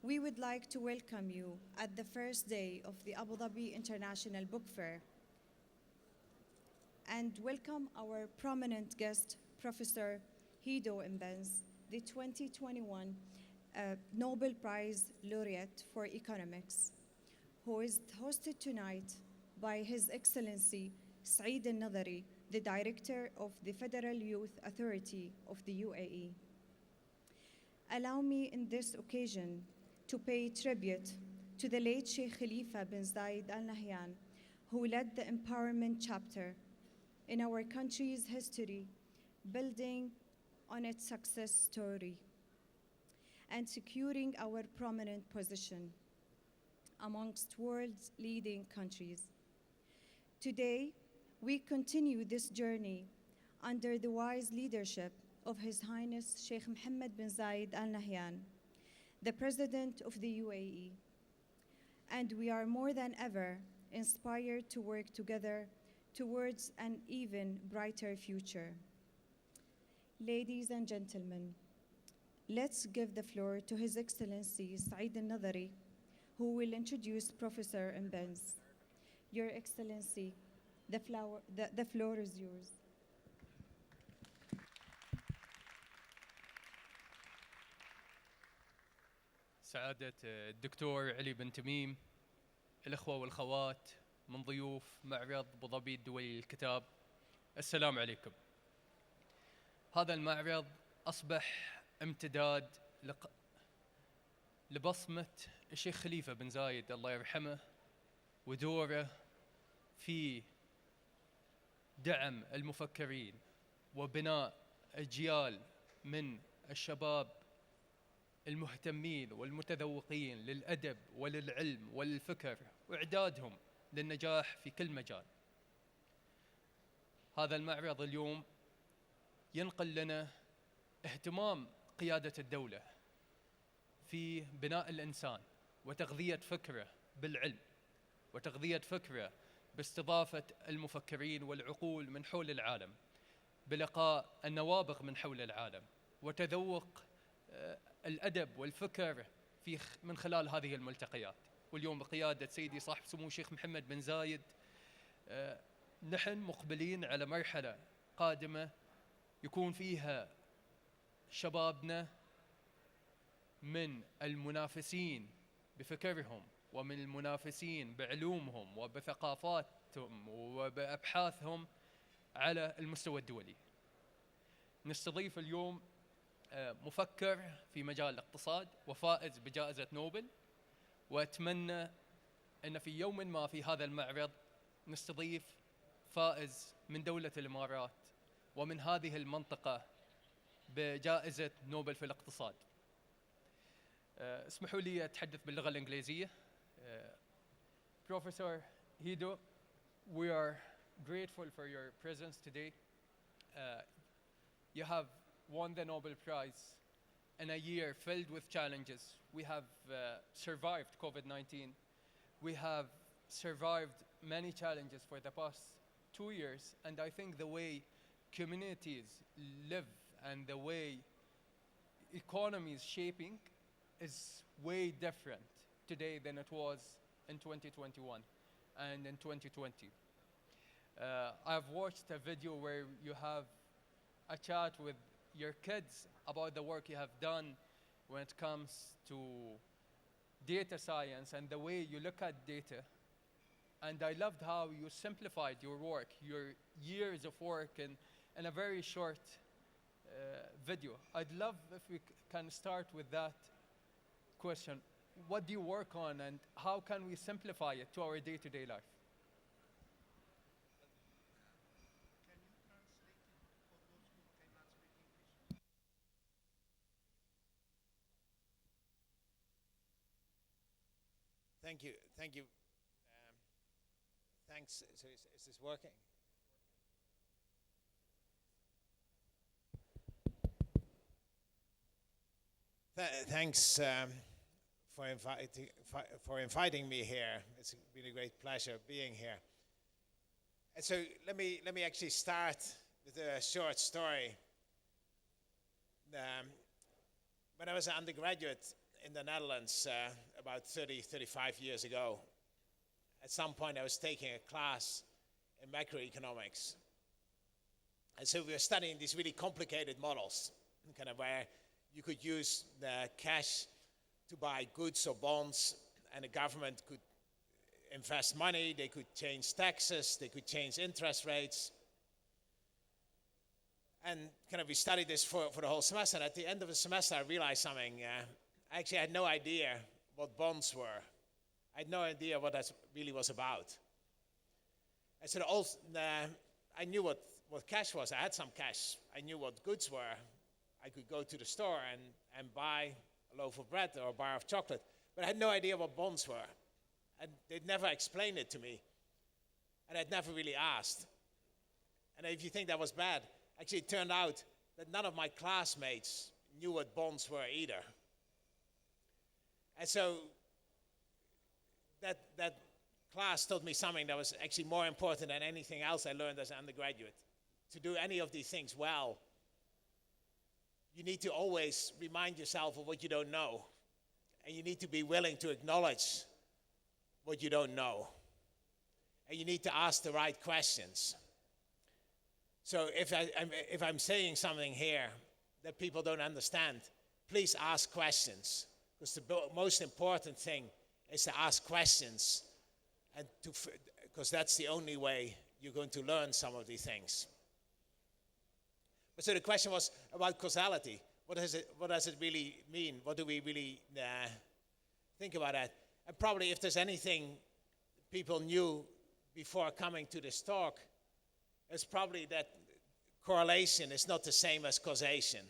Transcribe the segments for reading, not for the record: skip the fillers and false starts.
we would like to welcome you at the first day of the Abu Dhabi International Book Fair and welcome our prominent guest, Professor إمبينز, the 2021 Nobel Prize laureate for economics, who is hosted tonight by His Excellency Saeed al-Nadhari, the Director of the Federal Youth Authority of the UAE. Allow me in this occasion to pay tribute to the late Sheikh Khalifa bin Zayed Al Nahyan, who led the empowerment chapter in our country's history, building on its success story and securing our prominent position amongst world's leading countries. Today, we continue this journey under the wise leadership of His Highness Sheikh Mohammed bin Zayed Al Nahyan, the President of the UAE, and we are more than ever inspired to work together towards an even brighter future. Ladies and gentlemen, let's give the floor to His Excellency Saeed al-Nadhari, who will introduce Professor Imbianz. Your Excellency, the floor is yours. سعادة الدكتور علي بن تميم، الأخوة والأخوات من ضيوف معرض أبو ظبي الدولي للكتاب، السلام عليكم. هذا المعرض أصبح امتداد لبصمة الشيخ خليفة بن زايد الله يرحمه ودوره في دعم المفكرين وبناء أجيال من الشباب المهتمين والمتذوقين للأدب وللعلم وللفكر وإعدادهم للنجاح في كل مجال. هذا المعرض اليوم ينقل لنا اهتمام قيادة الدولة في بناء الإنسان وتغذية فكره بالعلم وتغذية فكره باستضافة المفكرين والعقول من حول العالم، بلقاء النوابغ من حول العالم وتذوق الأدب والفكر من خلال هذه الملتقيات. واليوم بقيادة سيدي صاحب سمو الشيخ محمد بن زايد نحن مقبلين على مرحلة قادمة يكون فيها شبابنا من المنافسين بفكرهم ومن المنافسين بعلومهم وبثقافاتهم وبأبحاثهم على المستوى الدولي. نستضيف اليوم مفكر في مجال الاقتصاد وفائز بجائزة نوبل، وأتمنى أن في يوم ما في هذا المعرض نستضيف فائز من دولة الإمارات ومن هذه المنطقة بجائزة نوبل في الاقتصاد. اسمحوا لي أتحدث باللغة الإنجليزية. Professor Hido, we are grateful for your presence today. You have won the Nobel Prize in a year filled with challenges. We have survived COVID-19. We have survived many challenges for the past 2 years, and I think the way communities live and the way economy is shaping is way different today than it was in 2021 and in 2020. I've watched a video where you have a chat with your kids about the work you have done when it comes to data science and the way you look at data. And I loved how you simplified your work, your years of work in a very short video. I'd love if we can start with that question. What do you work on and how can we simplify it to our day-to-day life? Thank you. Thanks. So is this working? Thanks for inviting me here. It's been a great pleasure being here. And so let me actually start with a short story. When I was an undergraduate in the Netherlands about 35 years ago. At some point I was taking a class in macroeconomics. And so we were studying these really complicated models, kind of where you could use the cash to buy goods or bonds, and the government could invest money, they could change taxes, they could change interest rates. And kind of we studied this for the whole semester, and at the end of the semester I realized something. I actually had no idea what bonds were. I had no idea what that really was about. And so I knew what cash was. I had some cash. I knew what goods were. I could go to the store and buy a loaf of bread or a bar of chocolate. But I had no idea what bonds were. And they'd never explained it to me. And I'd never really asked. And if you think that was bad, actually it turned out that none of my classmates knew what bonds were either. And so that class taught me something that was actually more important than anything else I learned as an undergraduate. To do any of these things well, you need to always remind yourself of what you don't know. And you need to be willing to acknowledge what you don't know. And you need to ask the right questions. So if I'm saying something here that people don't understand, please ask questions. Because the most important thing is to ask questions, and because that's the only way you're going to learn some of these things. But so the question was about causality. What does it really mean? What do we really think about that? And probably if there's anything people knew before coming to this talk, it's probably that correlation is not the same as causation.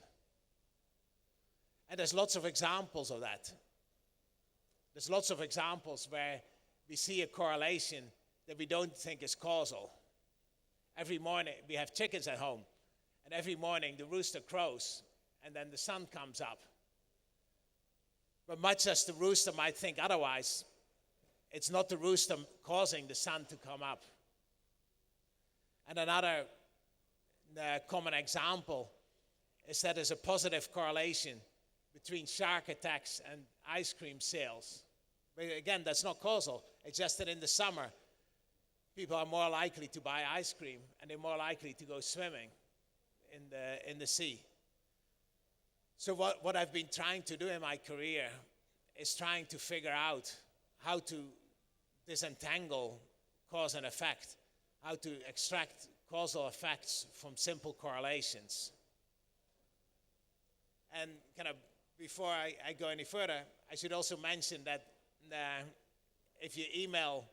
And there's lots of examples of that. There's lots of examples where we see a correlation that we don't think is causal. Every morning, we have chickens at home, and every morning the rooster crows, and then the sun comes up. But much as the rooster might think otherwise, it's not the rooster causing the sun to come up. And another common example is that there's a positive correlation between shark attacks and ice cream sales. But again, that's not causal. It's just that in the summer, people are more likely to buy ice cream, and they're more likely to go swimming in the sea. So what I've been trying to do in my career is trying to figure out how to disentangle cause and effect, how to extract causal effects from simple correlations. And kind of before I go any further, I should also mention that if you email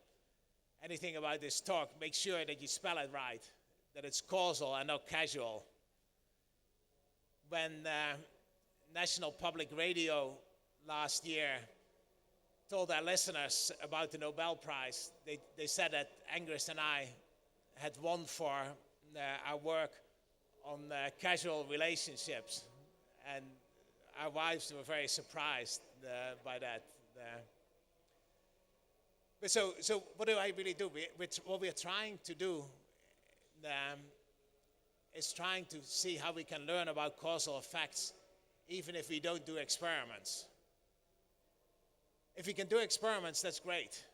anything about this talk, make sure that you spell it right, that it's causal and not casual. When National Public Radio last year told their listeners about the Nobel Prize, they said that Angus and I had won for our work on casual relationships, and our wives were very surprised by that. But so what do I really do? What we're trying to do is trying to see how we can learn about causal effects even if we don't do experiments. If we can do experiments, that's great.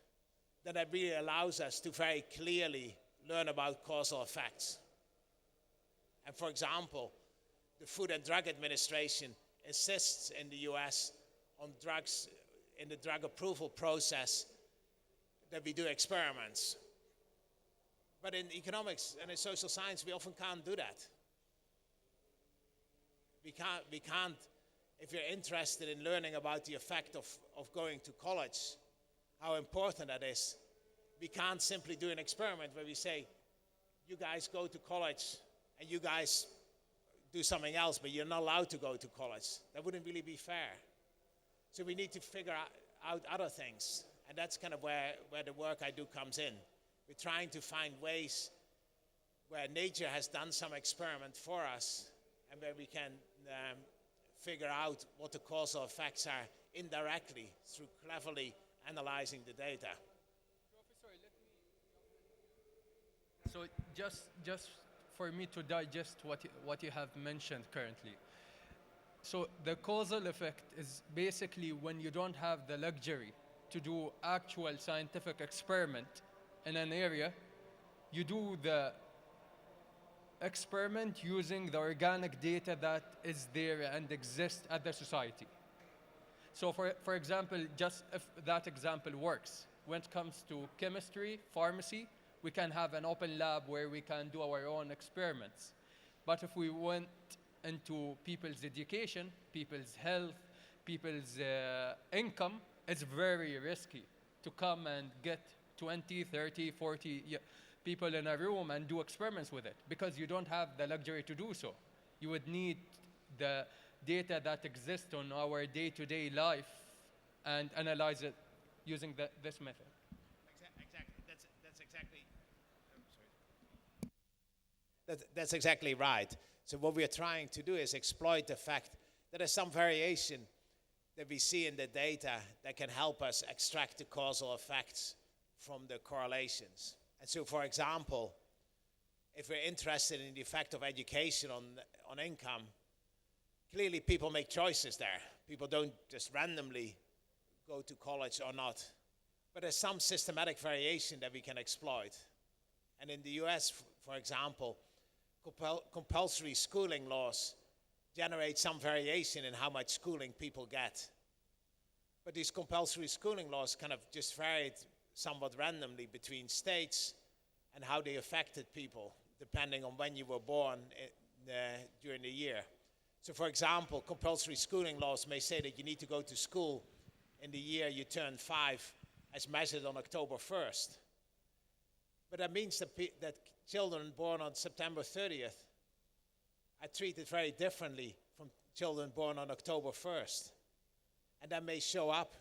Then that really allows us to very clearly learn about causal effects. And for example, the Food and Drug Administration insists in the US on drugs, in the drug approval process, that we do experiments. But in economics and in social science, we often can't do that. We can't, if you're interested in learning about the effect of going to college, how important that is, we can't simply do an experiment where we say, you guys go to college and you guys do something else, but you're not allowed to go to college. That wouldn't really be fair. So we need to figure out other things. And that's kind of where the work I do comes in. We're trying to find ways where nature has done some experiment for us and where we can figure out what the causal effects are indirectly through cleverly analyzing the data. So just for me to digest what you have mentioned currently, So the causal effect is basically when you don't have the luxury to do actual scientific experiment in an area, you do the experiment using the organic data that is there and exists at the society. So for example, just if that example works, when it comes to chemistry, pharmacy, we can have an open lab where we can do our own experiments. But if we went into people's education, people's health, people's income, it's very risky to come and get 20, 30, 40 people in a room and do experiments with it because you don't have the luxury to do so. You would need the data that exists on our day-to-day life and analyze it using this method. Exactly. That's exactly. That's exactly right. So what we are trying to do is exploit the fact that there's some variation that we see in the data that can help us extract the causal effects from the correlations. And so, for example, if we're interested in the effect of education on income, clearly people make choices there. People don't just randomly go to college or not. But there's some systematic variation that we can exploit. And in the US, for example, compulsory schooling laws generate some variation in how much schooling people get. But these compulsory schooling laws kind of just varied somewhat randomly between states and how they affected people, depending on when you were born during the year. So for example, compulsory schooling laws may say that you need to go to school in the year you turn 5 as measured on October 1st. But that means that children born on September 30th are treated very differently from children born on October 1st. And that may show up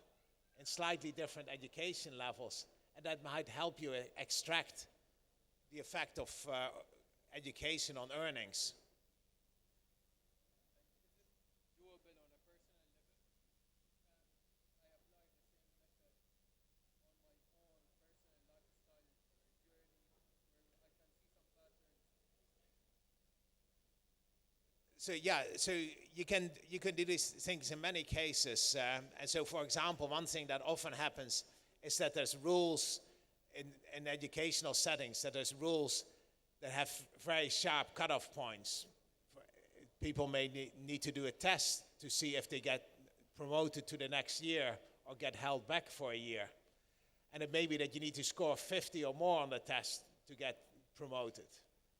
in slightly different education levels, and that might help you extract the effect of education on earnings. So yeah, so you can do these things in many cases. And so, for example, one thing that often happens is that there's rules in educational settings, that there's rules that have very sharp cutoff points. People may need to do a test to see if they get promoted to the next year or get held back for a year. And it may be that you need to score 50 or more on the test to get promoted.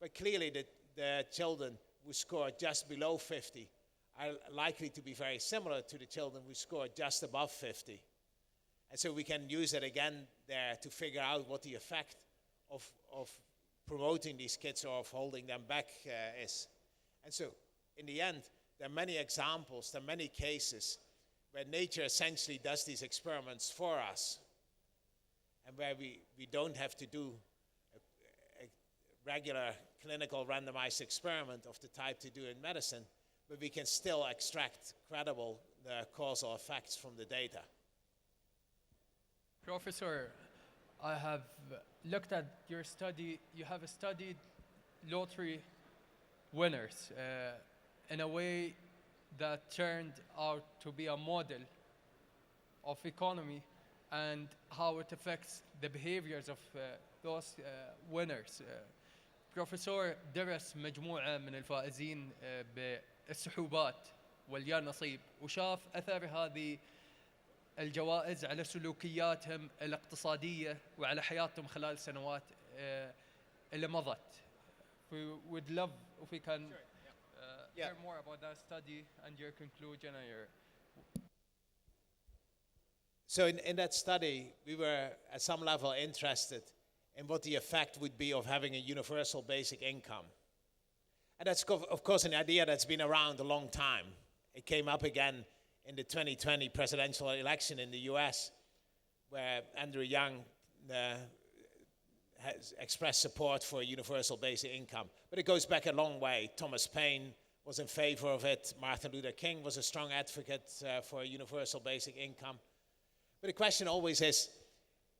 But clearly the children who score just below 50 are likely to be very similar to the children who score just above 50. And so we can use it again there to figure out what the effect of promoting these kids or of holding them back is. And so in the end, there are many examples, there are many cases where nature essentially does these experiments for us and where we don't have to do a regular clinical randomized experiment of the type to do in medicine, but we can still extract credible causal effects from the data. Professor, I have looked at your study. You have studied lottery winners in a way that turned out to be a model of economy and how it affects the behaviors of those winners. بروفيسور درس مجموعة من الفائزين بالسحوبات واليا نصيب وشاف أثر هذه الجوائز على سلوكياتهم الاقتصادية وعلى حياتهم خلال السنوات اللي مضت. We would love if we can hear more about that study and your conclusion and your... So in that study, we were at some level interested in what the effect would be of having a universal basic income. And that's, of course, an idea that's been around a long time. It came up again in the 2020 presidential election in the US, where Andrew Yang has expressed support for a universal basic income. But it goes back a long way. Thomas Paine was in favor of it. Martin Luther King was a strong advocate for a universal basic income. But the question always is,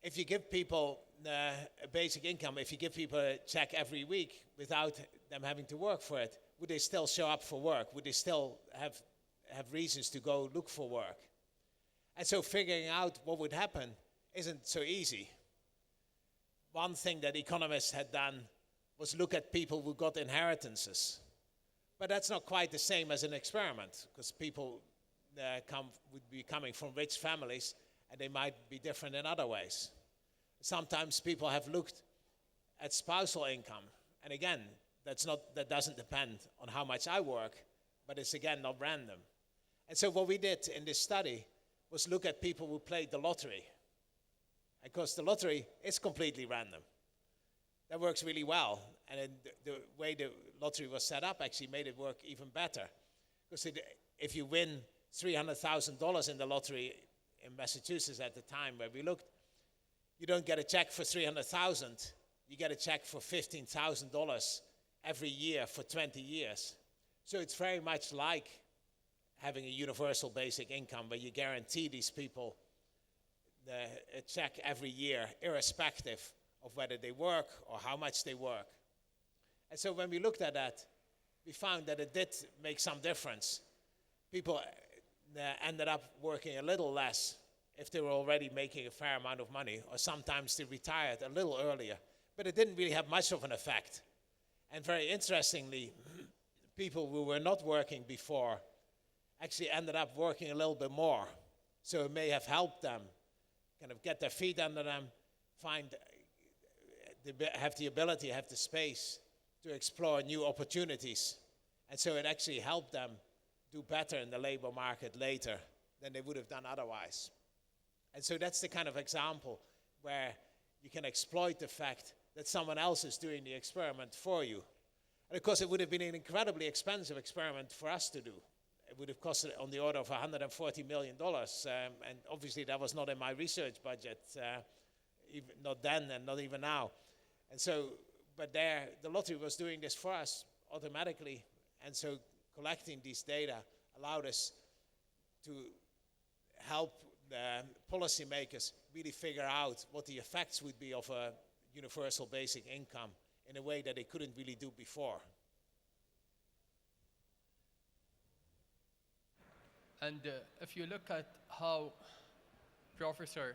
if you give people a basic income, if you give people a check every week without them having to work for it, would they still show up for work? Would they still have have reasons to go look for work. And so figuring out what would happen isn't so easy. One thing that economists had done was look at people who got inheritances. But that's not quite the same as an experiment, because people would be coming from rich families, and they might be different in other ways. Sometimes people have looked at spousal income, and again, that doesn't depend on how much I work, but it's again not random. And so what we did in this study was look at people who played the lottery. Of course, the lottery is completely random. That works really well, and the way the lottery was set up actually made it work even better. Because if you win $300,000 in the lottery in Massachusetts at the time where we looked, you don't get a check for $300,000. You get a check for $15,000 every year for 20 years. So it's very much like having a universal basic income where you guarantee these people a check every year, irrespective of whether they work or how much they work. And so when we looked at that, we found that it did make some difference. People ended up working a little less if they were already making a fair amount of money, or sometimes they retired a little earlier. But it didn't really have much of an effect. And very interestingly, people who were not working before actually ended up working a little bit more. So it may have helped them kind of get their feet under them, have the ability, have the space to explore new opportunities. And so it actually helped them do better in the labor market later than they would have done otherwise. And so that's the kind of example where you can exploit the fact that someone else is doing the experiment for you. And of course, it would have been an incredibly expensive experiment for us to do. It would have costed on the order of $140 million. And obviously, that was not in my research budget, even not then and not even now. And so, but the lottery was doing this for us automatically. And so collecting these data allowed us to help policymakers really figure out what the effects would be of a universal basic income in a way that they couldn't really do before. And if you look at how professors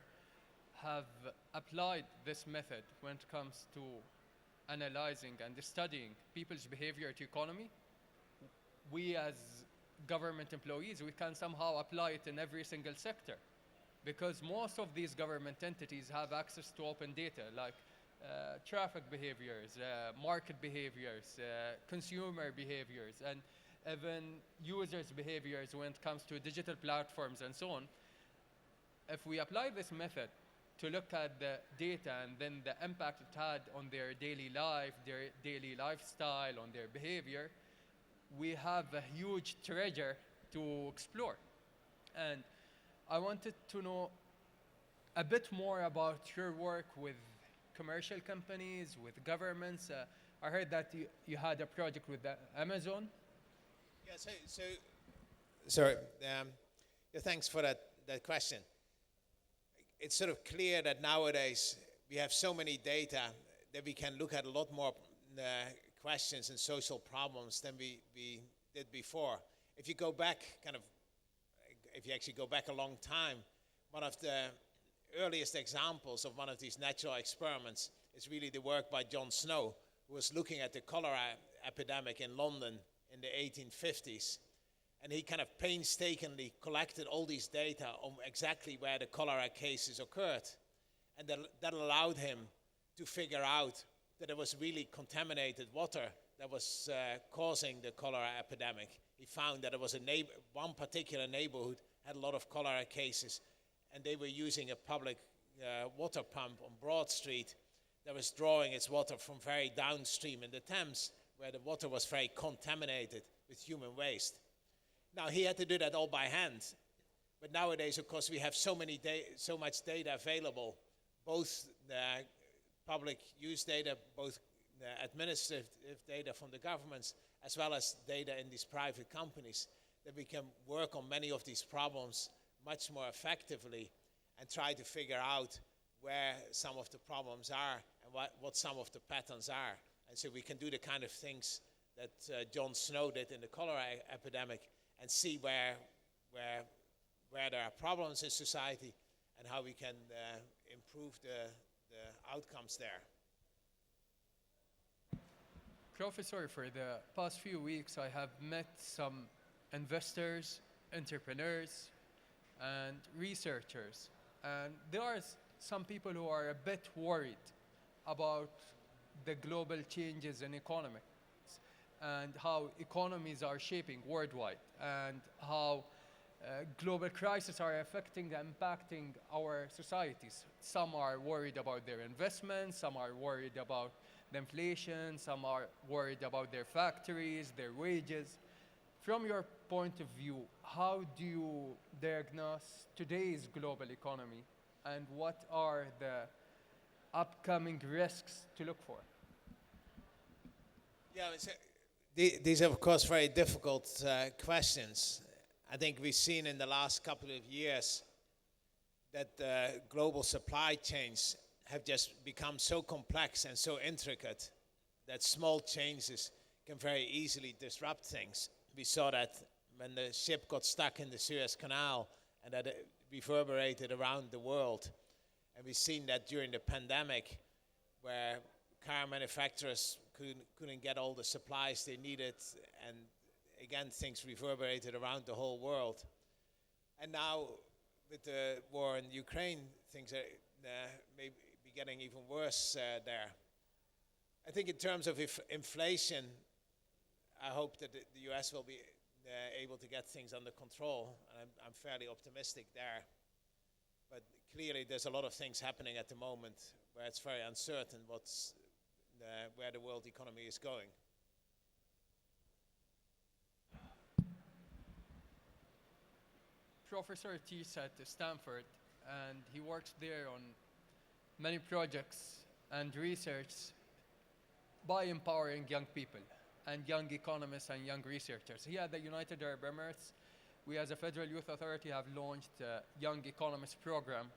have applied this method when it comes to analyzing and studying people's behavior to economy, we as government employees, we can somehow apply it in every single sector. Because most of these government entities have access to open data, like traffic behaviors, market behaviors, consumer behaviors, and even users' behaviors when it comes to digital platforms and so on. If we apply this method to look at the data and then the impact it had on their daily life, their daily lifestyle, on their behavior, we have a huge treasure to explore. And I wanted to know a bit more about your work with commercial companies, with governments. I heard that you had a project with Amazon. Yeah, thanks for that question. It's sort of clear that nowadays we have so many data that we can look at a lot more questions and social problems than we did before. If you actually go back a long time, one of the earliest examples of one of these natural experiments is really the work by John Snow, who was looking at the cholera epidemic in London in the 1850s. And he kind of painstakingly collected all these data on exactly where the cholera cases occurred. And that allowed him to figure out that it was really contaminated water that was causing the cholera epidemic. He found that it was one particular neighborhood had a lot of cholera cases, and they were using a public water pump on Broad Street that was drawing its water from very downstream in the Thames, where the water was very contaminated with human waste. Now, he had to do that all by hand. But nowadays, of course, we have so much data available, both the public use data, both the administrative data from the governments, as well as data in these private companies, that we can work on many of these problems much more effectively and try to figure out where some of the problems are and what some of the patterns are. And so we can do the kind of things that John Snow did in the cholera epidemic and see where there are problems in society and how we can improve the outcomes there. Professor, for the past few weeks, I have met some investors, entrepreneurs, and researchers. And there are some people who are a bit worried about the global changes in economics and how economies are shaping worldwide and how global crises are affecting and impacting our societies. Some are worried about their investments, some are worried about the inflation, some are worried about their factories, their wages. From your point of view, how do you diagnose today's global economy and what are the upcoming risks to look for? Yeah, these are, of course, very difficult questions. I think we've seen in the last couple of years that global supply chains have just become so complex and so intricate that small changes can very easily disrupt things. We saw that when the ship got stuck in the Suez Canal and that it reverberated around the world. And we've seen that during the pandemic where car manufacturers couldn't get all the supplies they needed, and again things reverberated around the whole world. And now with the war in Ukraine, things are maybe getting even worse there. I think in terms of inflation, I hope that the US will be able to get things under control, and I'm fairly optimistic there. But clearly there's a lot of things happening at the moment where it's very uncertain where the world economy is going. Professor teaches at Stanford, and he works there on many projects and research by empowering young people and young economists and young researchers. Here at the United Arab Emirates, we as a Federal Youth Authority have launched a Young Economist program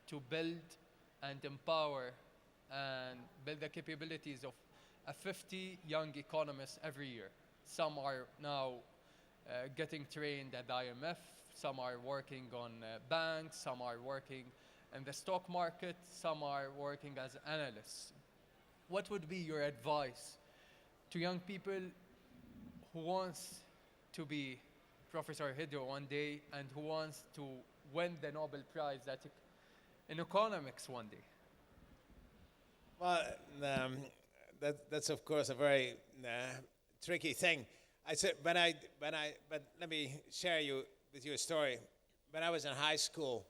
to build and empower and build the capabilities of 50 young economists every year. Some are now getting trained at the IMF, some are working on banks, some are working in the stock market, some are working as analysts. What would be your advice to young people who wants to be Professor Hidro one day and who wants to win the Nobel Prize in economics one day? Well, that's of course a very tricky thing. I said but let me share with you a story. When I was in high school,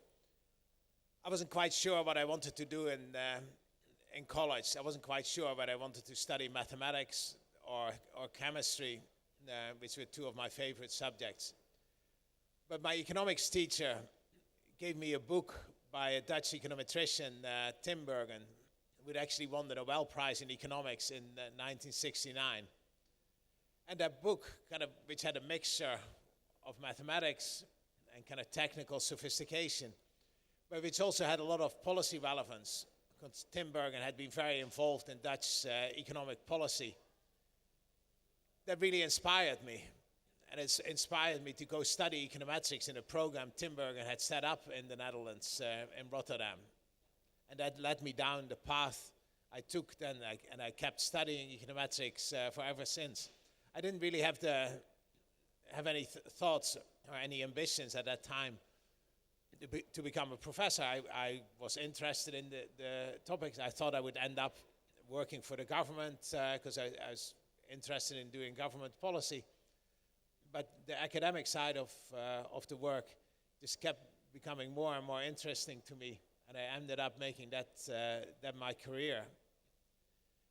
I wasn't quite sure what I wanted to do in college. I wasn't quite sure whether I wanted to study mathematics or chemistry, which were two of my favorite subjects. But my economics teacher gave me a book by a Dutch econometrician, Tinbergen, who had actually won the Nobel Prize in economics in 1969. And that book, which had a mixture of mathematics and kind of technical sophistication, but which also had a lot of policy relevance, because Tinbergen had been very involved in Dutch economic policy. That really inspired me. And it's inspired me to go study econometrics in a program Tinbergen had set up in the Netherlands, in Rotterdam. And that led me down the path I took then, and I kept studying econometrics for ever since. I didn't really have any thoughts or any ambitions at that time to become a professor. I was interested in the topics. I thought I would end up working for the government because I was interested in doing government policy. But the academic side of the work just kept becoming more and more interesting to me, and I ended up making that my career.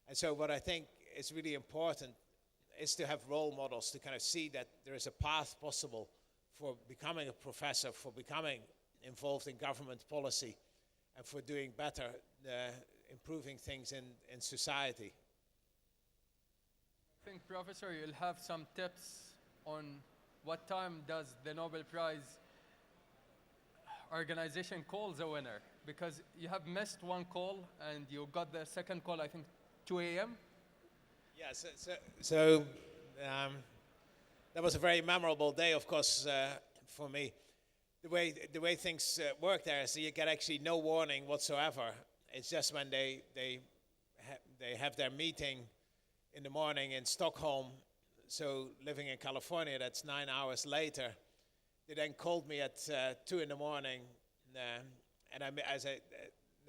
And so what I think is really important is to have role models to kind of see that there is a path possible for becoming a professor, for becoming involved in government policy, and for doing better, improving things in society. I think, Professor, you'll have some tips on what time does the Nobel Prize organization call the winner, because you have missed one call and you got the second call, I think, 2 a.m. Yeah, so that was a very memorable day, of course, for me. The way things work there is you get actually no warning whatsoever. It's just when they have their meeting in the morning in Stockholm. So living in California, that's 9 hours later. They then called me at 2 in the morning, and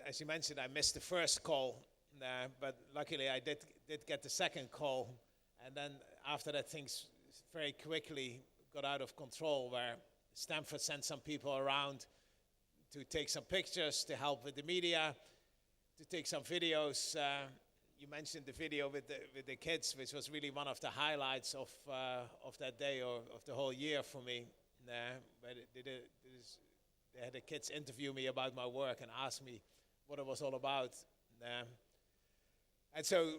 as you mentioned, I missed the first call, but luckily I did get the second call, and then after that things very quickly got out of control, where Stanford sent some people around to take some pictures, to help with the media, to take some videos. You mentioned the video with the kids, which was really one of the highlights of that day or of the whole year for me. But they had the kids interview me about my work and ask me what it was all about. And so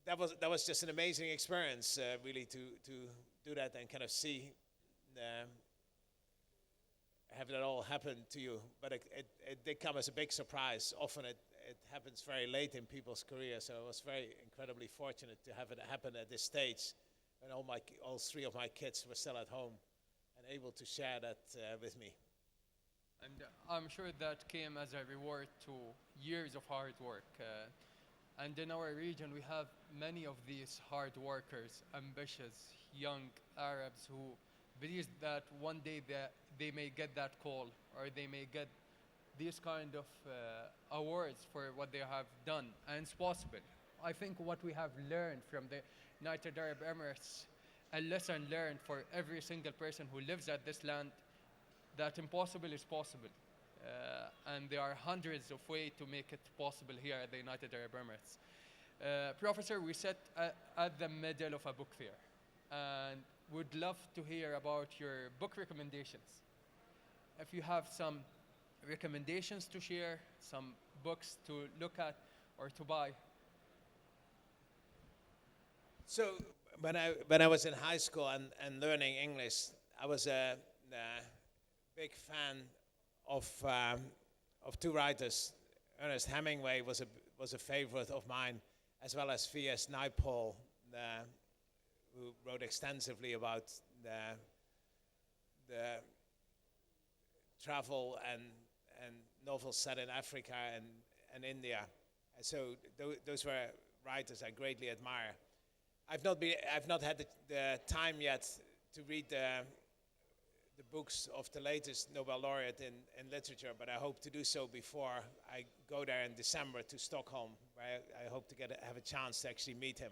that was just an amazing experience, really, to do that and kind of see have that all happen to you. But it did come as a big surprise. Often it happens very late in people's career, so I was very incredibly fortunate to have it happen at this stage, when all 3 of my kids were still at home and able to share that with me. And I'm sure that came as a reward to years of hard work. And in our region, we have many of these hard workers, ambitious, young Arabs who believe that one day they may get that call, or they may get these kind of awards for what they have done, and it's possible. I think what we have learned from the United Arab Emirates, a lesson learned for every single person who lives at this land, that impossible is possible. And there are hundreds of ways to make it possible here at the United Arab Emirates. Professor, we sit at the middle of a book fair, and would love to hear about your book recommendations. If you have some recommendations to share, some books to look at or to buy. So when I was in high school and learning English, I was a big fan of 2 writers. Ernest Hemingway was a favorite of mine, as well as V.S. Naipaul, who wrote extensively about the travel and novels set in Africa and India. And so those were writers I greatly admire. I've not had the time yet to read the books of the latest Nobel laureate in literature, but I hope to do so before I go there in December to Stockholm, where I hope to have a chance to actually meet him.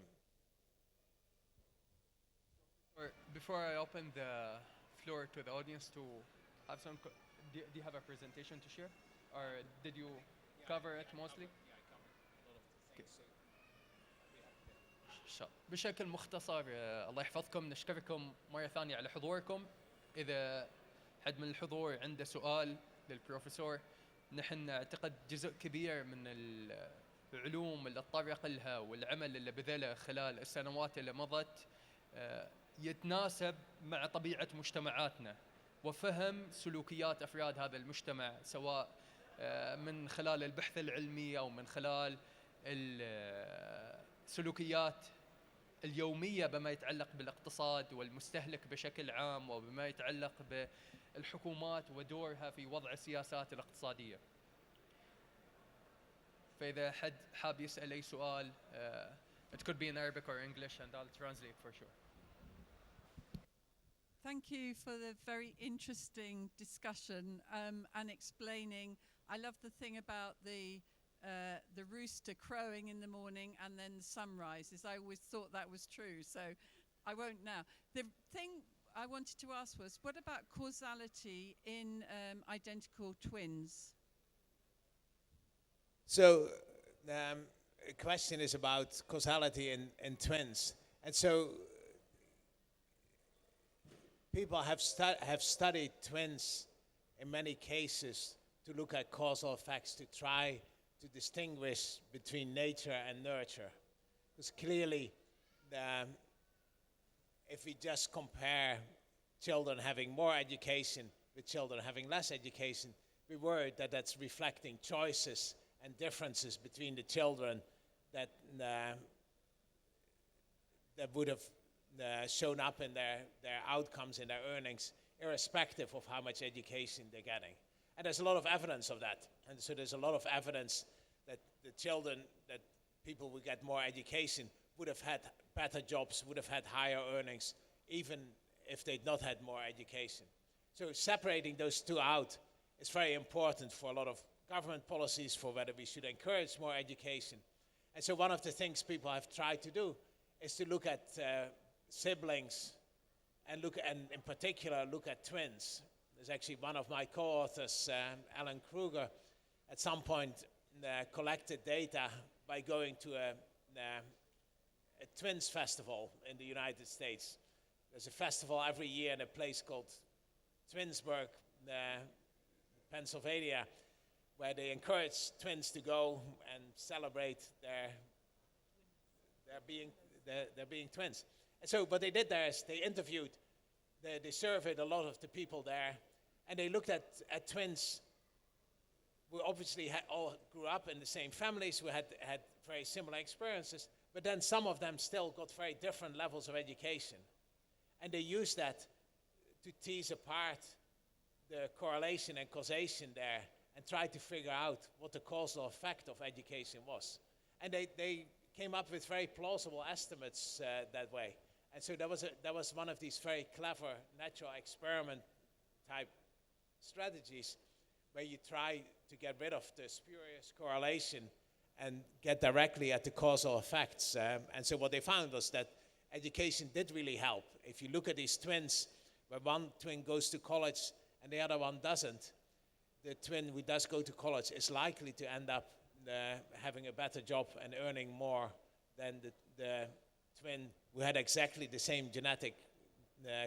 Before I open the floor to the audience to have some, do you have a presentation to share? Or did you cover it mostly? Yeah, I covered a lot of the things. بشكل مختصر الله يحفظكم، نشكركم مرة ثانية على حضوركم. إذا حد من الحضور عنده سؤال للبروفيسور، نحن نعتقد جزء كبير من العلوم اللي تطرق لها والعمل اللي بذله خلال السنوات اللي مضت يتناسب مع طبيعة مجتمعاتنا وفهم سلوكيات أفراد هذا المجتمع، سواء من خلال البحث العلمي أو من خلال السلوكيات اليومية بما يتعلق بالاقتصاد والمستهلك بشكل عام، وبما يتعلق بالحكومات ودورها في وضع السياسات الاقتصادية. فإذا حد حاب يسأل أي سؤال, it could be in Arabic or English and I'll translate for sure. Thank you for the very interesting discussion and explaining. I love the thing about the rooster crowing in the morning and then the sunrises. I always thought that was true, so I won't now. The thing I wanted to ask was, what about causality in identical twins? So the question is about causality in twins. And so people have studied twins in many cases to look at causal effects, to try to distinguish between nature and nurture. Because clearly, if we just compare children having more education with children having less education, we're worried that that's reflecting choices and differences between the children that would have shown up in their outcomes, in their earnings, irrespective of how much education they're getting. And there's a lot of evidence of that. And so there's a lot of evidence that the children, that people who get more education would have had better jobs, would have had higher earnings, even if they'd not had more education. So separating those two out is very important for a lot of government policies, for whether we should encourage more education. And so one of the things people have tried to do is to look at siblings and in particular look at twins. There's actually one of my co-authors, Alan Kruger, at some point collected data by going to a twins festival in the United States. There's a festival every year in a place called Twinsburg, Pennsylvania, where they encourage twins to go and celebrate their being twins. And so what they did there is they surveyed a lot of the people there, and they looked at twins who obviously all grew up in the same families, who had very similar experiences, but then some of them still got very different levels of education. And they used that to tease apart the correlation and causation there and try to figure out what the causal effect of education was. And they came up with very plausible estimates that way. And so that was one of these very clever natural experiment type strategies where you try to get rid of the spurious correlation and get directly at the causal effects. And so what they found was that education did really help. If you look at these twins, where one twin goes to college and the other one doesn't, the twin who does go to college is likely to end up having a better job and earning more than the twin who had exactly the same genetic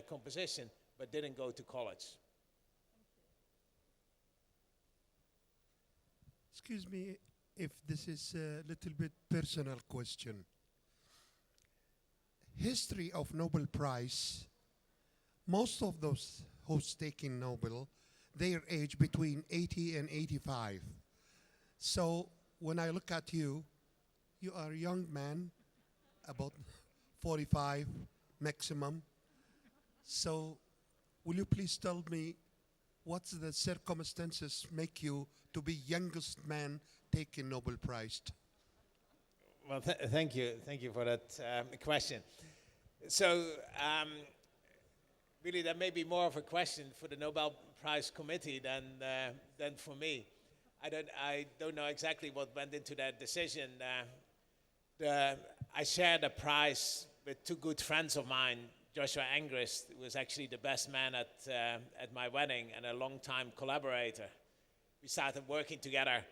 composition but didn't go to college. Excuse me if this is a little bit personal question. History of Nobel Prize, most of those who's taking Nobel, their age between 80 and 85. So when I look at you, you are a young man, about 45 maximum. So will you please tell me what's the circumstances make you to be youngest man taking Nobel Prize? Well, thank you for that question. So really that may be more of a question for the Nobel Prize committee than for me. I don't know exactly what went into that decision. I shared a prize with two good friends of mine, Joshua Angrist, who was actually the best man at my wedding and a long-time collaborator. We started working together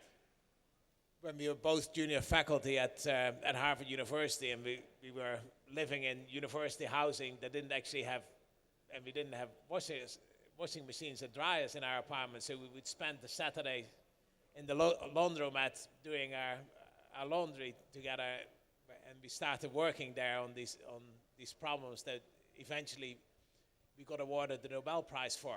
when we were both junior faculty at Harvard University, and we were living in university housing that didn't actually have, and we didn't have washing machines and dryers in our apartment, so we would spend the Saturday in the laundromat doing our laundry together, and we started working there on these problems that eventually we got awarded the Nobel Prize for.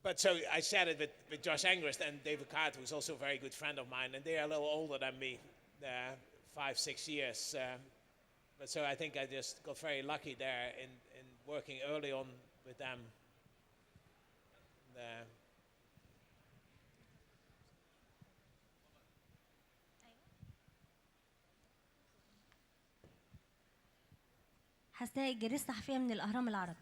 But so I shared it with Josh Angrist and David Card, who's also a very good friend of mine, and they are a little older than me, 5-6 years. But so I think I just got very lucky there in working early on with them. حسناء الجريس صحفية من الأهرام العربي.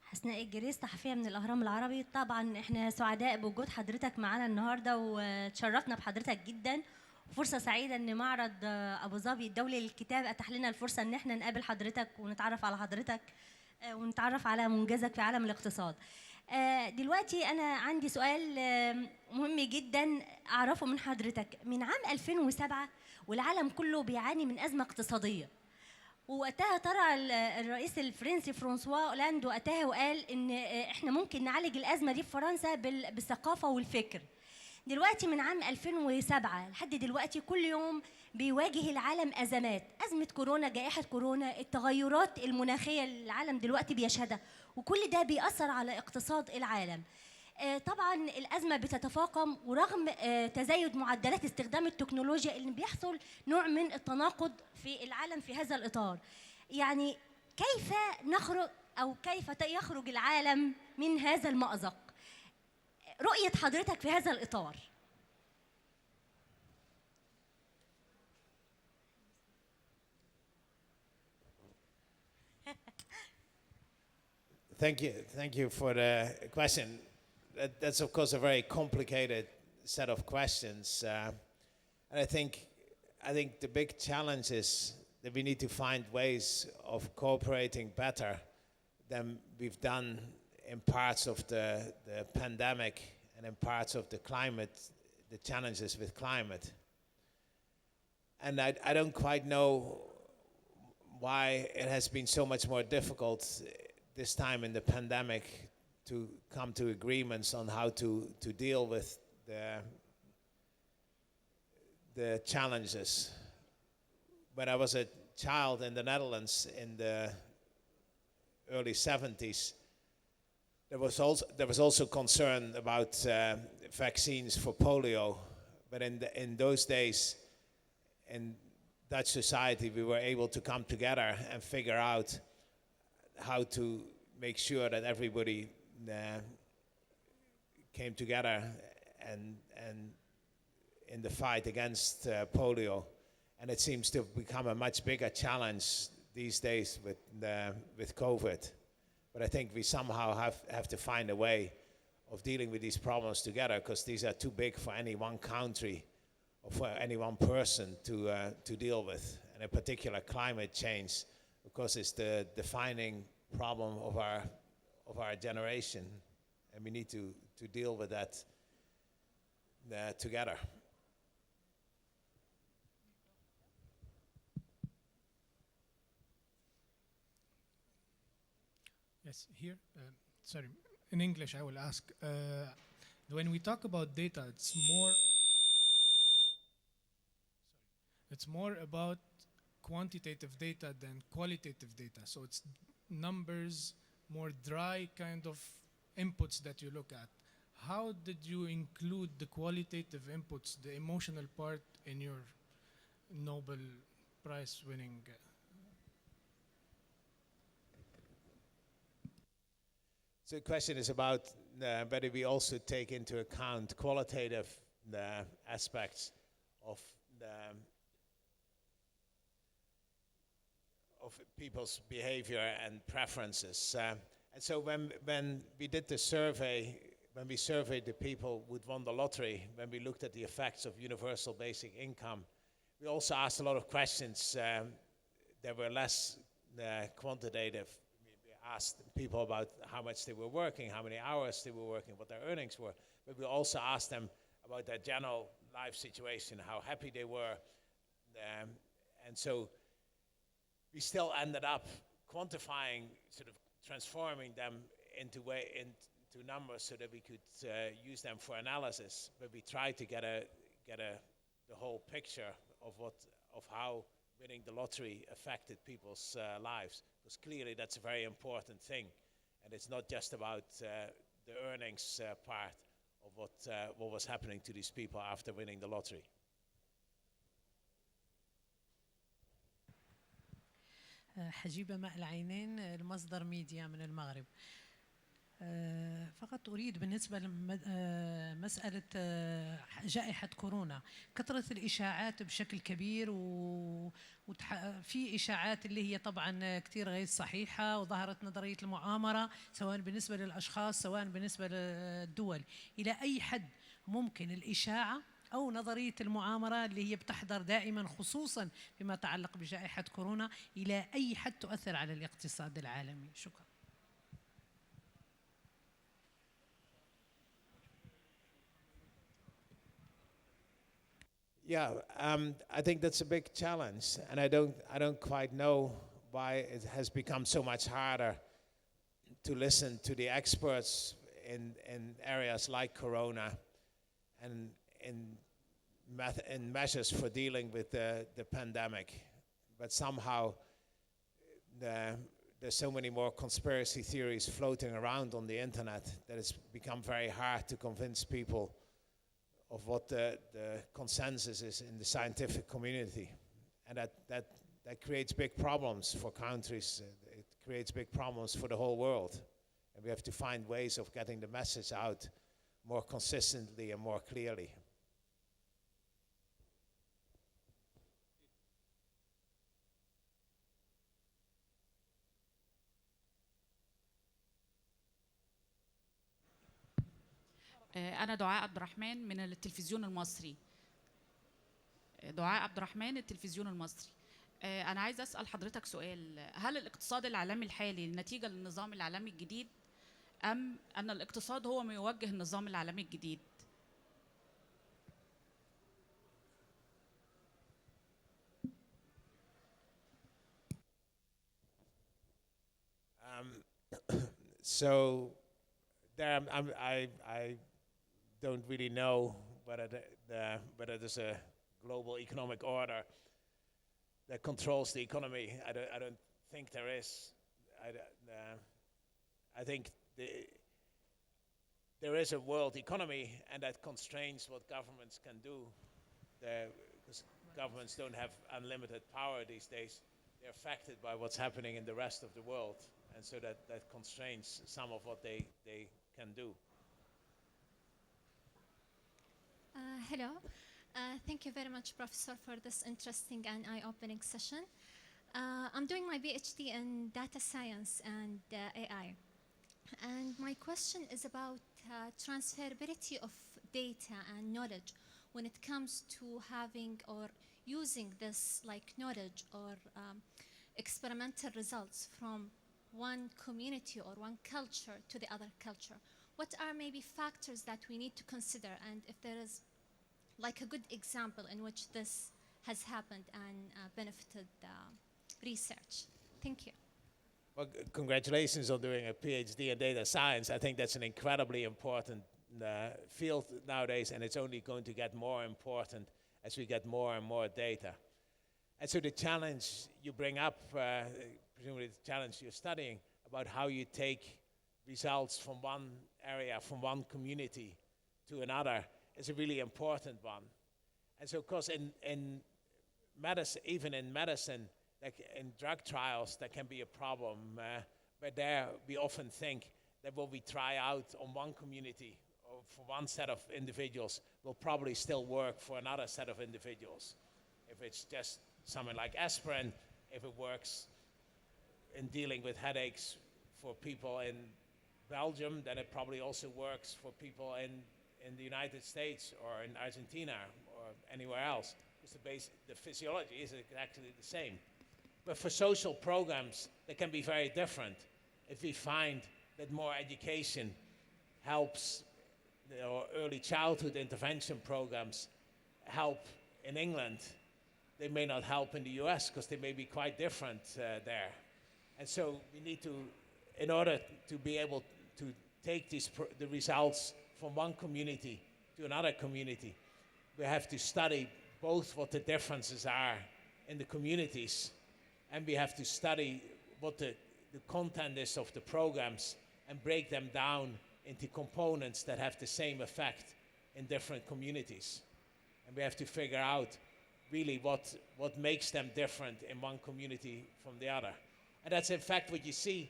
حسناء الجريس صحفية من الأهرام العربي. طبعا احنا سعداء بوجود حضرتك معانا النهارده وتشرفنا بحضرتك جدا، وفرصة سعيدة ان معرض أبو ظبي الدولي للكتاب أتاح لنا الفرصة ان احنا نقابل حضرتك ونتعرف على حضرتك ونتعرف على منجزك في عالم الاقتصاد. دلوقتي أنا عندي سؤال مهم جدا أعرفه من حضرتك. من عام 2007 والعالم كله بيعاني من أزمة اقتصادية، ووقتها طلع الرئيس الفرنسي فرانسوا اولاند وقتها وقال إن إحنا ممكن نعالج الأزمة دي في فرنسا بالثقافة والفكر. دلوقتي من عام 2007 لحد دلوقتي كل يوم بيواجه العالم أزمات، أزمة كورونا، جائحة كورونا، التغيرات المناخية اللي العالم دلوقتي بيشهدها، وكل ده بيأثر على اقتصاد العالم. طبعا الأزمة بتتفاقم، ورغم تزايد معدلات استخدام التكنولوجيا اللي بيحصل نوع من التناقض في العالم في هذا الإطار. يعني كيف نخرج أو كيف يخرج العالم من هذا المأزق؟ رؤية حضرتك في هذا الإطار. Thank you for the question. That's of course a very complicated set of questions, and I think the big challenge is that we need to find ways of cooperating better than we've done in parts of the pandemic and in parts of the challenges with climate. And I don't quite know why it has been so much more difficult this time in the pandemic to come to agreements on how to deal with the challenges. When I was a child in the Netherlands in the early 70s, there was also concern about vaccines for polio, but in those days, in Dutch society, we were able to come together and figure out how to make sure that everybody came together and in the fight against polio. And it seems to have become a much bigger challenge these days with COVID. But I think we somehow have to find a way of dealing with these problems together, because these are too big for any one country or for any one person to deal with. And in particular, climate change, of course, is the defining problem of our generation, and we need to deal with that together. Yes, here, sorry, in English I will ask, when we talk about data, it's more about quantitative data than qualitative data. So it's numbers, more dry kind of inputs that you look at. How did you include the qualitative inputs, the emotional part, in your Nobel Prize winning? So the question is about whether we also take into account qualitative aspects of people's behavior and preferences. And so when we did the survey, when we surveyed the people who'd won the lottery, when we looked at the effects of universal basic income, we also asked a lot of questions that were less quantitative. We asked people about how much they were working, how many hours they were working, what their earnings were. But we also asked them about their general life situation, how happy they were. And so we still ended up quantifying, sort of transforming them into numbers so that we could use them for analysis. But we tried to get the whole picture of how winning the lottery affected people's lives, because clearly that's a very important thing, and it's not just about the earnings part of what was happening to these people after winning the lottery. حجيبة ماء العينين، المصدر ميديا من المغرب. فقط أريد بالنسبة لمسألة جائحة كورونا، كثرة الإشاعات بشكل كبير، وفي إشاعات اللي هي طبعا كثير غير صحيحة، وظهرت نظرية المؤامرة سواء بالنسبة للأشخاص سواء بالنسبة للدول. إلى أي حد ممكن الإشاعة أو نظرية المؤامرة اللي هي بتحضر دائما خصوصا فيما يتعلق بجائحة كورونا، إلى أي حد تؤثر على الاقتصاد العالمي؟ شكرا. Yeah, I think that's a big challenge, and I don't quite know why it has become so much harder to listen to the experts in areas like corona and in measures for dealing with the pandemic. But somehow there's so many more conspiracy theories floating around on the internet that it's become very hard to convince people of what the consensus is in the scientific community. And that creates big problems for countries. It creates big problems for the whole world. And we have to find ways of getting the message out more consistently and more clearly. أنا دعاء عبد الرحمن من التلفزيون المصري. دعاء عبد الرحمن التلفزيون المصري. أنا عايز أسأل حضرتك سؤال، هل الاقتصاد العالمي الحالي نتيجة للنظام العالمي الجديد أم أن الاقتصاد هو ما يوجه النظام العالمي الجديد؟ So there, I don't really know whether whether there's a global economic order that controls the economy. I don't think there is. I think there is a world economy, and that constrains what governments can do. Because governments don't have unlimited power these days. They're affected by what's happening in the rest of the world, and so that constrains some of what they can do. Hello. Thank you very much, Professor, for this interesting and eye-opening session. I'm doing my PhD in data science and AI. And my question is about transferability of data and knowledge when it comes to having or using this like knowledge or experimental results from one community or one culture to the other culture. What are maybe factors that we need to consider, and if there is like a good example in which this has happened and benefited research? Thank you. Well, congratulations on doing a PhD in data science. I think that's an incredibly important field nowadays, and it's only going to get more important as we get more and more data. And so the challenge you bring up, presumably the challenge you're studying, about how you take results from one area, from one community to another, is a really important one. And so, of course, in medicine, even in medicine, like in drug trials, that can be a problem. But there, we often think that what we try out on one community or for one set of individuals will probably still work for another set of individuals. If it's just something like aspirin, if it works in dealing with headaches for people in Belgium, then it probably also works for people in the United States or in Argentina or anywhere else. Because the physiology is exactly the same. But for social programs, they can be very different. If we find that more education helps, or early childhood intervention programs help in England, they may not help in the US because they may be quite different there. And so we need to, in order to be able to take the results from one community to another community, we have to study both what the differences are in the communities, and we have to study what the content is of the programs and break them down into components that have the same effect in different communities. And we have to figure out really what makes them different in one community from the other. And that's in fact what you see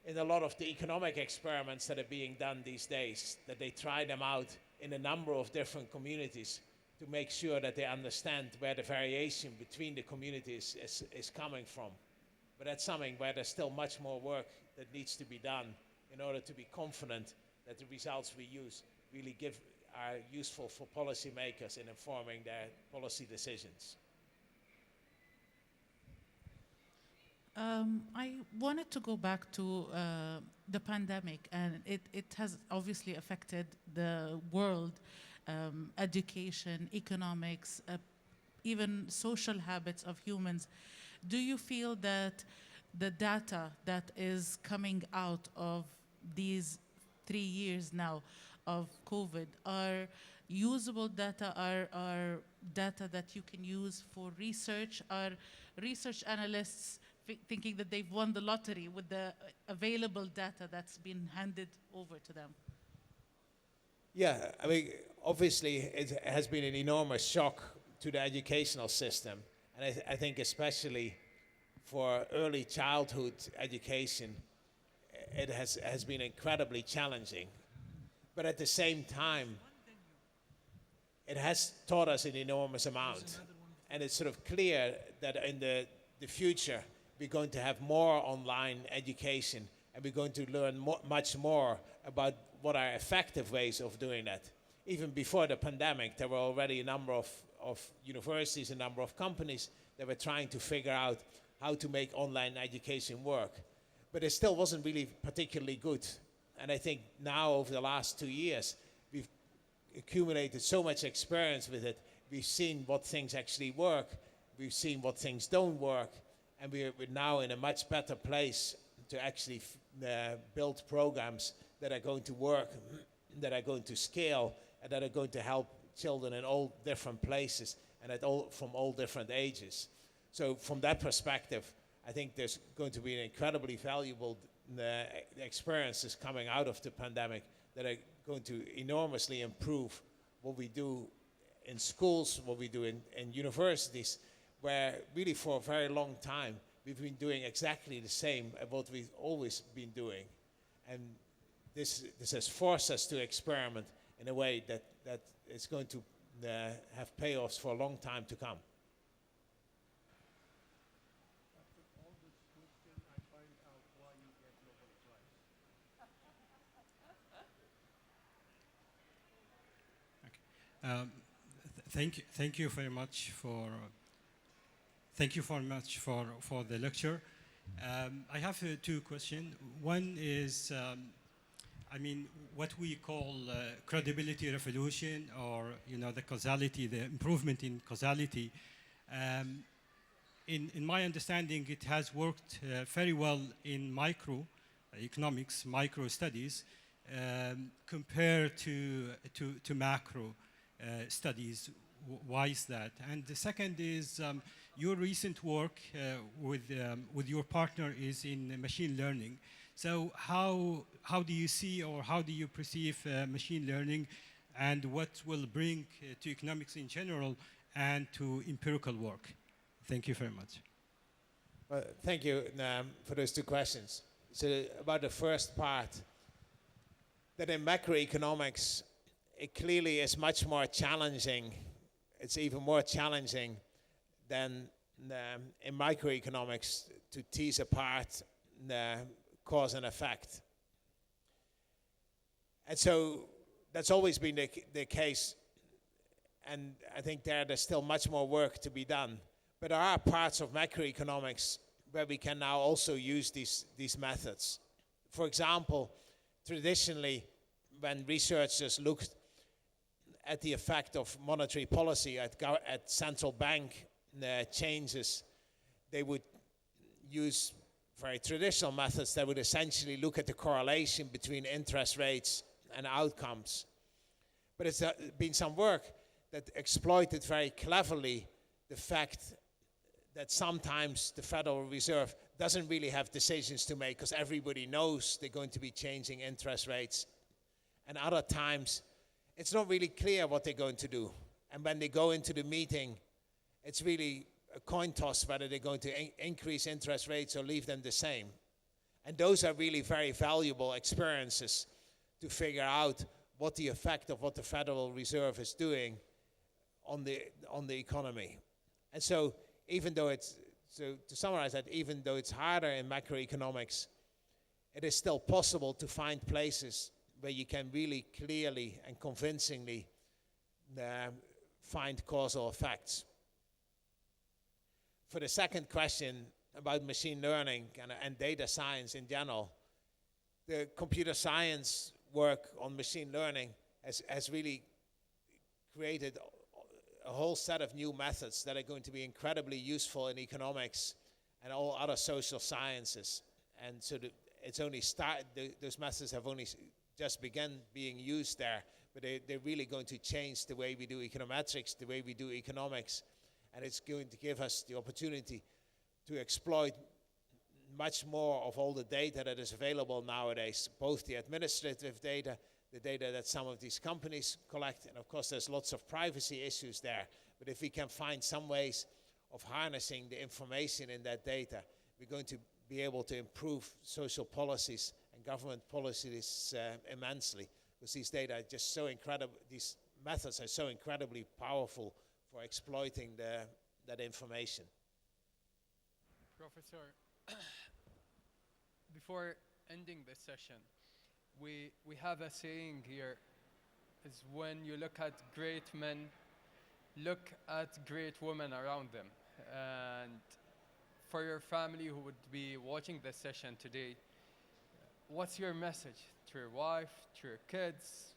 in a lot of the economic experiments that are being done these days, that they try them out in a number of different communities to make sure that they understand where the variation between the communities is coming from. But that's something where there's still much more work that needs to be done in order to be confident that the results we use really are useful for policymakers in informing their policy decisions. I wanted to go back to the pandemic, and it has obviously affected the world, education, economics, even social habits of humans. Do you feel that the data that is coming out of these 3 years now of COVID are usable data, are data that you can use for research? Are research analysts thinking that they've won the lottery with the available data that's been handed over to them? Yeah, I mean, obviously it has been an enormous shock to the educational system. And I think especially for early childhood education, it has been incredibly challenging. But at the same time, it has taught us an enormous amount. And it's sort of clear that in the future, we're going to have more online education, and we're going to learn much more about what are effective ways of doing that. Even before the pandemic, there were already a number of universities, a number of companies that were trying to figure out how to make online education work. But it still wasn't really particularly good. And I think now, over the last 2 years, we've accumulated so much experience with it. We've seen what things actually work. We've seen what things don't work. And we're now in a much better place to actually build programs that are going to work, that are going to scale, and that are going to help children in all different places and from all different ages. So from that perspective, I think there's going to be an incredibly valuable experiences coming out of the pandemic that are going to enormously improve what we do in schools, what we do in universities, where really for a very long time we've been doing exactly the same as what we've always been doing. And this has forced us to experiment in a way that is going to have payoffs for a long time to come. Thank you very much for the lecture. I have two questions. One is, I mean, what we call credibility revolution, or the causality, the improvement in causality. In my understanding, it has worked very well in microeconomics, micro studies, compared to macro studies. Why is that? And the second is your recent work with your partner is in machine learning. So how do you see, or how do you perceive machine learning, and what will bring to economics in general and to empirical work? Thank you very much. Well, thank you for those two questions. So about the first part, that in macroeconomics, it clearly is much more challenging. It's even more challenging than in microeconomics to tease apart the cause and effect. And so that's always been the case. And I think there's still much more work to be done. But there are parts of macroeconomics where we can now also use these methods. For example, traditionally, when researchers looked at the effect of monetary policy at central bank changes, they would use very traditional methods that would essentially look at the correlation between interest rates and outcomes. But it's been some work that exploited very cleverly the fact that sometimes the Federal Reserve doesn't really have decisions to make because everybody knows they're going to be changing interest rates. And other times, it's not really clear what they're going to do. And when they go into the meeting, it's really a coin toss whether they're going to increase interest rates or leave them the same. And those are really very valuable experiences to figure out what the effect of what the Federal Reserve is doing on the economy. And so even though to summarize that, even though it's harder in macroeconomics, it is still possible to find places where you can really clearly and convincingly find causal effects. For the second question about machine learning and data science in general, the computer science work on machine learning has really created a whole set of new methods that are going to be incredibly useful in economics and all other social sciences. And so it's only those methods have only just begun being used there, but they're really going to change the way we do econometrics, the way we do economics, and it's going to give us the opportunity to exploit much more of all the data that is available nowadays, both the administrative data, the data that some of these companies collect, and of course there's lots of privacy issues there. But if we can find some ways of harnessing the information in that data, we're going to be able to improve social policies and government policies immensely, because these data are just so incredible, these methods are so incredibly powerful for exploiting that information. Professor, before ending this session, we have a saying here, is when you look at great men, look at great women around them. And for your family who would be watching this session today, what's your message to your wife, to your kids,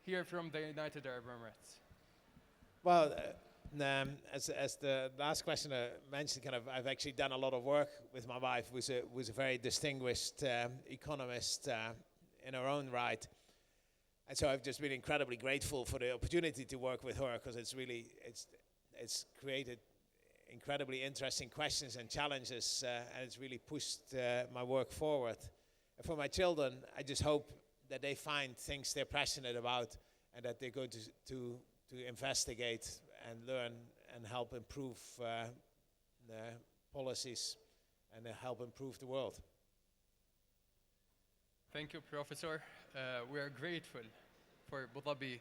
here from the United Arab Emirates? Well, as the last questioner mentioned, I've actually done a lot of work with my wife, who was a very distinguished economist in her own right. And so I've just been incredibly grateful for the opportunity to work with her, because it's created incredibly interesting questions and challenges, and it's really pushed my work forward. And for my children, I just hope that they find things they're passionate about, and that they're going to investigate and learn and help improve the policies and help improve the world. Thank you, Professor. We are grateful for Abu Dhabi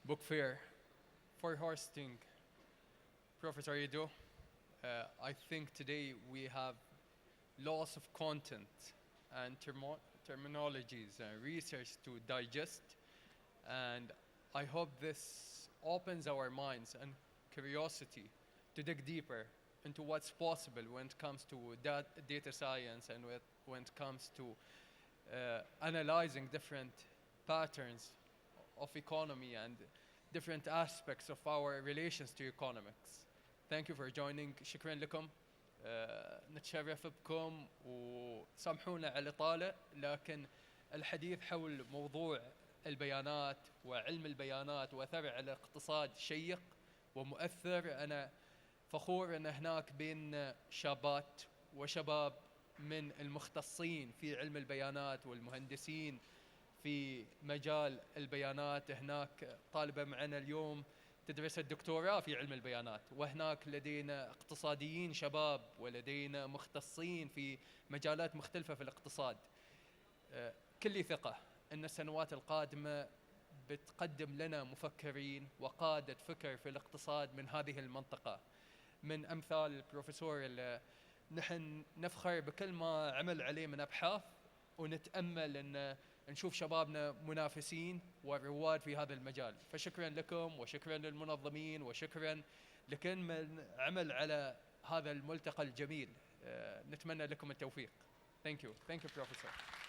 Book Fair, for hosting Professor Ido. I think today we have lots of content and terminologies and research to digest, and I hope this opens our minds and curiosity to dig deeper into what's possible when it comes to data science, and when it comes to analyzing different patterns of economy and different aspects of our relations to economics. Thank you for joining. شكرا لكم. نتشرف بكم وسامحونا على الإطالة، لكن الحديث حول موضوع البيانات وعلم البيانات وأثره على الاقتصاد شيق ومؤثر. أنا فخور أن هناك بين شابات وشباب من المختصين في علم البيانات والمهندسين في مجال البيانات. هناك طالبة معنا اليوم تدرس الدكتوراه في علم البيانات، وهناك لدينا اقتصاديين شباب، ولدينا مختصين في مجالات مختلفة في الاقتصاد. كل ثقة أن السنوات القادمة بتقدم لنا مفكرين وقادة فكر في الاقتصاد من هذه المنطقة، من أمثال البروفيسور اللي نحن نفخر بكل ما عمل عليه من أبحاث، ونتأمل أن نشوف شبابنا منافسين ورواد في هذا المجال. فشكرا لكم وشكرا للمنظمين وشكرا لكل من عمل على هذا الملتقى الجميل. نتمنى لكم التوفيق. Thank you. Thank you, Professor.